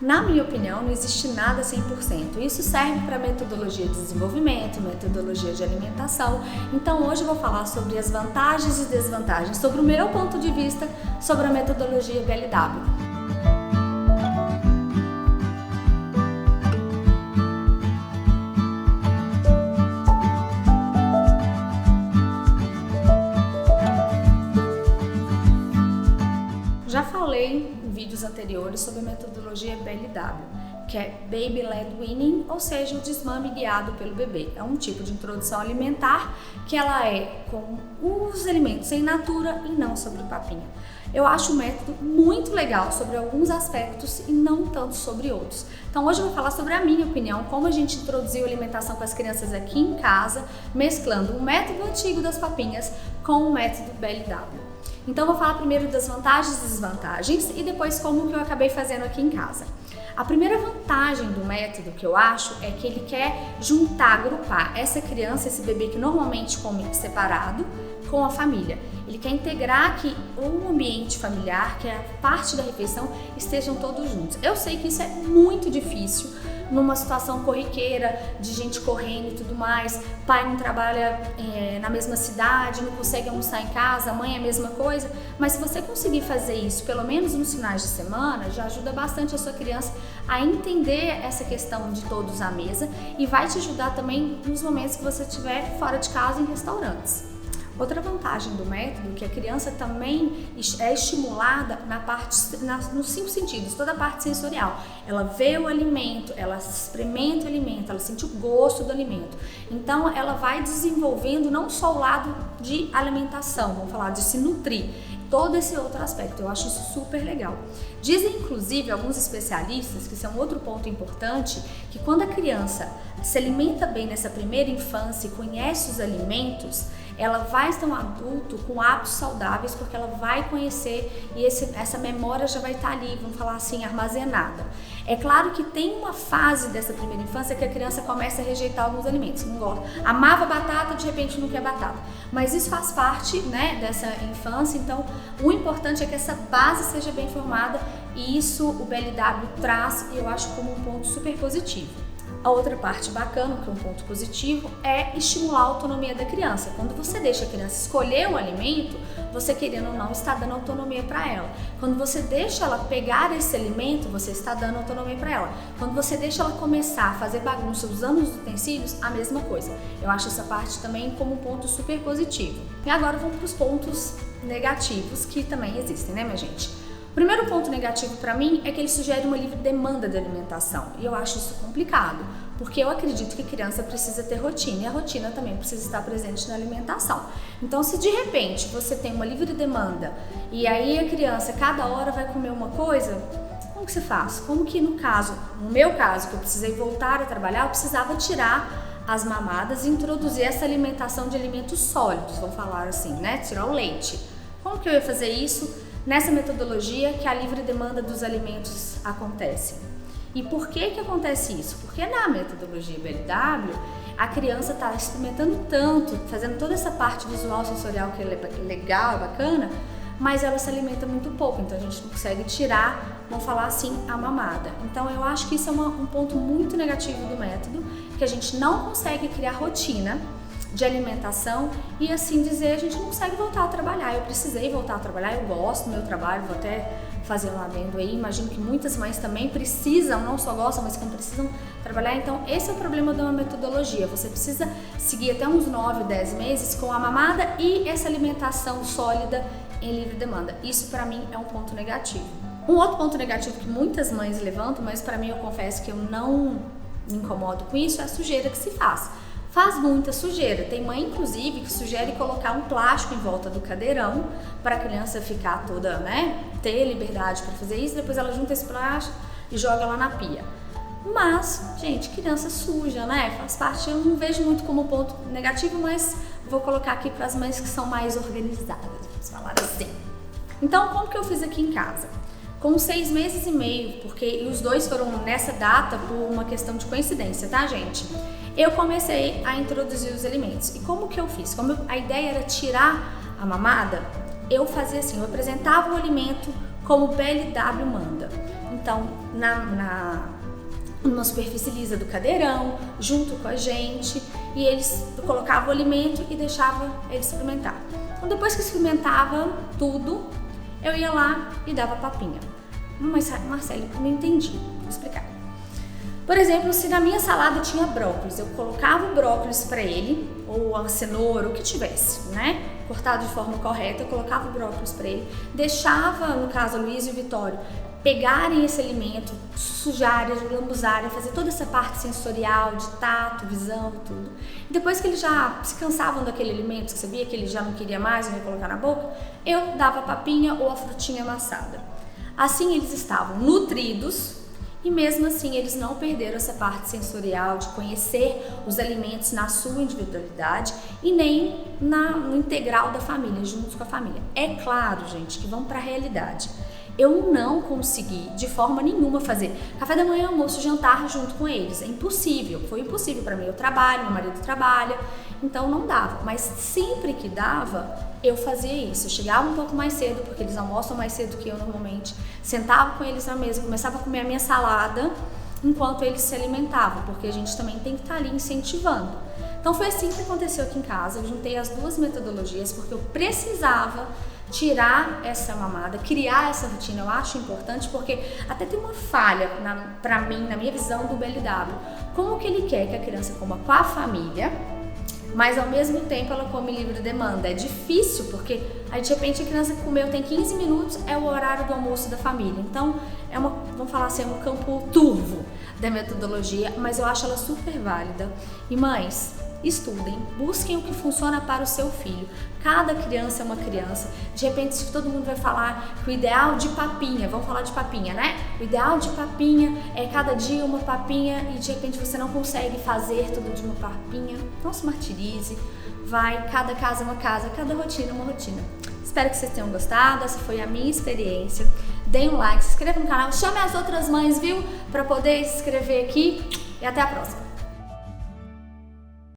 Na minha opinião, não existe nada 100%. Isso serve para metodologia de desenvolvimento, metodologia de alimentação. Então hoje eu vou falar sobre as vantagens e desvantagens, sobre o meu ponto de vista sobre a metodologia BLW. Já falei em vídeos anteriores sobre a metodologia BLW, que é Baby Led Weaning, ou seja, o desmame guiado pelo bebê. É um tipo de introdução alimentar que ela é com os alimentos in natura e não sobre papinha. Eu acho o método muito legal sobre alguns aspectos e não tanto sobre outros. Então hoje eu vou falar sobre a minha opinião, como a gente introduziu alimentação com as crianças aqui em casa, mesclando o método antigo das papinhas com o método BLW. Então eu vou falar primeiro das vantagens e desvantagens e depois como que eu acabei fazendo aqui em casa. A primeira vantagem do método que eu acho é que ele quer juntar, agrupar essa criança, esse bebê que normalmente come separado, com a família. Ele quer integrar que o ambiente familiar, que a parte da refeição, estejam todos juntos. Eu sei que isso é muito difícil numa situação corriqueira, de gente correndo e tudo mais, pai não trabalha na mesma cidade, não consegue almoçar em casa, mãe é a mesma coisa, mas se você conseguir fazer isso, pelo menos nos finais de semana, já ajuda bastante a sua criança a entender essa questão de todos à mesa e vai te ajudar também nos momentos que você estiver fora de casa em restaurantes. Outra vantagem do método é que a criança também é estimulada nos 5 sentidos, toda a parte sensorial. Ela vê o alimento, ela experimenta o alimento, ela sente o gosto do alimento. Então ela vai desenvolvendo não só o lado de alimentação, vamos falar de se nutrir, todo esse outro aspecto. Eu acho isso super legal. Dizem inclusive alguns especialistas, que isso é um outro ponto importante, que quando a criança se alimenta bem nessa primeira infância e conhece os alimentos, ela vai ser um adulto com hábitos saudáveis, porque ela vai conhecer e essa memória já vai estar ali, vamos falar assim, armazenada. É claro que tem uma fase dessa primeira infância que a criança começa a rejeitar alguns alimentos, não gosta. Amava batata, de repente não quer batata. Mas isso faz parte, né, dessa infância, então o importante é que essa base seja bem formada e isso o BLW traz e eu acho como um ponto super positivo. A outra parte bacana, que é um ponto positivo, é estimular a autonomia da criança. Quando você deixa a criança escolher o alimento, você querendo ou não está dando autonomia para ela. Quando você deixa ela pegar esse alimento, você está dando autonomia para ela. Quando você deixa ela começar a fazer bagunça usando os utensílios, a mesma coisa. Eu acho essa parte também como um ponto super positivo. E agora vamos para os pontos negativos que também existem, né, minha gente? O primeiro ponto negativo para mim é que ele sugere uma livre demanda de alimentação e eu acho isso complicado, porque eu acredito que criança precisa ter rotina e a rotina também precisa estar presente na alimentação. Então, se de repente você tem uma livre demanda e aí a criança cada hora vai comer uma coisa, como que você faz? Como que no meu caso, que eu precisei voltar a trabalhar, eu precisava tirar as mamadas e introduzir essa alimentação de alimentos sólidos, vamos falar assim, né? Tirar o leite. Como que eu ia fazer isso? Nessa metodologia que a livre demanda dos alimentos acontece. E por que acontece isso? Porque na metodologia BLW, a criança está experimentando tanto, fazendo toda essa parte visual sensorial que é legal, bacana, mas ela se alimenta muito pouco, então a gente não consegue tirar, vamos falar assim, a mamada. Então eu acho que isso é um ponto muito negativo do método, que a gente não consegue criar rotina de alimentação e assim dizer, a gente não consegue voltar a trabalhar. Eu precisei voltar a trabalhar, eu gosto do meu trabalho, vou até fazer um adendo aí, imagino que muitas mães também precisam, não só gostam, mas como precisam trabalhar, então esse é o problema de uma metodologia, você precisa seguir até uns 9, 10 meses com a mamada e essa alimentação sólida em livre demanda. Isso para mim é um ponto negativo. Um outro ponto negativo que muitas mães levantam, mas para mim eu confesso que eu não me incomodo com isso, é a sujeira que se faz. Faz muita sujeira. Tem mãe, inclusive, que sugere colocar um plástico em volta do cadeirão para a criança ficar toda, né, ter liberdade para fazer isso. Depois ela junta esse plástico e joga lá na pia. Mas, gente, criança suja, né? Faz parte, eu não vejo muito como ponto negativo, mas vou colocar aqui para as mães que são mais organizadas, vamos falar assim. Então, como que eu fiz aqui em casa? Com 6 meses e meio, porque os dois foram nessa data por uma questão de coincidência, tá, gente? Eu comecei a introduzir os alimentos. E como que eu fiz? Como a ideia era tirar a mamada, eu fazia assim, eu apresentava o alimento como o BLW manda. então numa superfície lisa do cadeirão, junto com a gente, e eles colocavam o alimento e deixava ele experimentar. Então depois que experimentava tudo, eu ia lá e dava papinha. Mas Marcele, eu não entendi, vou explicar. Por exemplo, se na minha salada tinha brócolis, eu colocava o brócolis para ele, ou a cenoura, o que tivesse, né? Cortado de forma correta, eu colocava o brócolis para ele, deixava, no caso, a Luísa e o Vitório, pegarem esse alimento, sujarem, lambuzarem, fazer toda essa parte sensorial, de tato, visão e tudo. E depois que eles já se cansavam daquele alimento, que você via que ele já não queria mais, não ia colocar na boca, eu dava a papinha ou a frutinha amassada. Assim eles estavam nutridos e mesmo assim eles não perderam essa parte sensorial de conhecer os alimentos na sua individualidade e nem no integral da família, junto com a família. É claro, gente, que vamos para a realidade. Eu não consegui de forma nenhuma fazer café da manhã, almoço, jantar junto com eles. É impossível, foi impossível para mim. Eu trabalho, meu marido trabalha, então não dava. Mas sempre que dava, eu fazia isso. Eu chegava um pouco mais cedo, porque eles almoçam mais cedo que eu normalmente. Sentava com eles na mesa, começava a comer a minha salada enquanto eles se alimentavam, porque a gente também tem que estar ali incentivando. Então foi assim que aconteceu aqui em casa. Eu juntei as duas metodologias porque eu precisava tirar essa mamada, criar essa rotina. Eu acho importante porque até tem uma falha pra mim, na minha visão do BLW. Como que ele quer que a criança coma com a família, mas ao mesmo tempo ela come livre demanda? É difícil porque aí de repente a criança comeu, tem 15 minutos, é o horário do almoço da família. Então é vamos falar assim, um campo turvo da metodologia, mas eu acho ela super válida. E mães, estudem, busquem o que funciona para o seu filho. Cada criança é uma criança. De repente, se todo mundo vai falar que o ideal de papinha, vamos falar de papinha, né? O ideal de papinha é cada dia uma papinha e de repente você não consegue fazer tudo de uma papinha. Não se martirize. Cada casa é uma casa, cada rotina é uma rotina. Espero que vocês tenham gostado. Essa foi a minha experiência. Deem um like, se inscreva no canal, chame as outras mães, viu? Para poder se inscrever aqui e até a próxima.